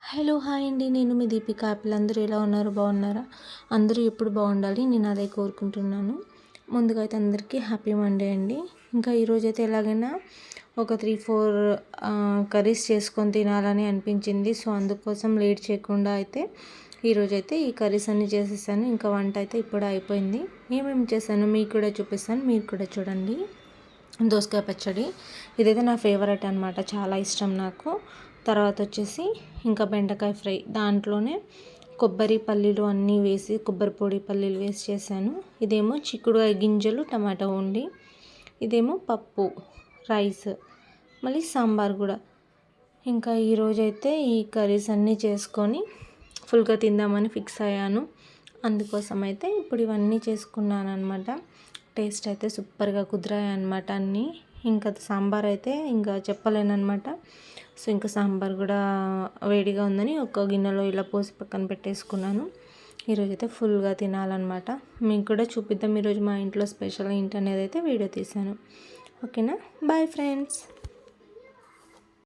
Hello hi అండి. నేను మీ దీపిక. అందరూ ఎలా ఉన్నారు? బాగున్నారా? అందరూ ఎప్పుడు బాగుండాలి, నేను అదే కోరుకుంటున్నాను. ముందుగా అయితే అందరికీ హ్యాపీ మండే అండి. ఇంకా ఈరోజైతే ఎలాగైనా ఒక 3-4 కర్రీస్ చేసుకొని తినాలని అనిపించింది. సో అందుకోసం లేట్ చేయకుండా అయితే ఈరోజైతే ఈ కర్రీస్ అన్నీ చేసేసాను. ఇంకా వంట అయితే ఇప్పుడు అయిపోయింది. ఏమేమి చేశాను మీకు కూడా చూపిస్తాను, మీరు కూడా చూడండి. దోసకాయ పచ్చడి, ఇదైతే నా ఫేవరెట్ అనమాట, చాలా ఇష్టం నాకు. తర్వాత వచ్చేసి ఇంకా బెండకాయ ఫ్రై, దాంట్లోనే కొబ్బరి పల్లీలు అన్నీ వేసి, కొబ్బరి పొడి పల్లీలు వేసి చేశాను. ఇదేమో చిక్కుడుకాయ గింజలు టమాటా వండి, ఇదేమో పప్పు రైస్, మళ్ళీ సాంబార్ కూడా. ఇంకా ఈరోజైతే ఈ కర్రీస్ అన్నీ చేసుకొని ఫుల్గా తిందామని ఫిక్స్ అయ్యాను. అందుకోసం అయితే ఇప్పుడు ఇవన్నీ చేసుకున్నాను అనమాట. టేస్ట్ అయితే సూపర్గా కుదిరాయి అనమాట అన్నీ. ఇంకా సాంబార్ అయితే ఇంకా చెప్పలేనమాట. సో ఇంకా సాంబార్ కూడా వేడిగా ఉందని ఒక గిన్నెలో ఇలా పోసి పక్కన పెట్టేసుకున్నాను. ఈరోజైతే ఫుల్గా తినాలన్నమాట. మీకు కూడా చూపిద్దాం ఈరోజు మా ఇంట్లో స్పెషల్ ఏంటి అనేది అయితే వీడియో తీశాను. ఓకేనా, బాయ్ ఫ్రెండ్స్.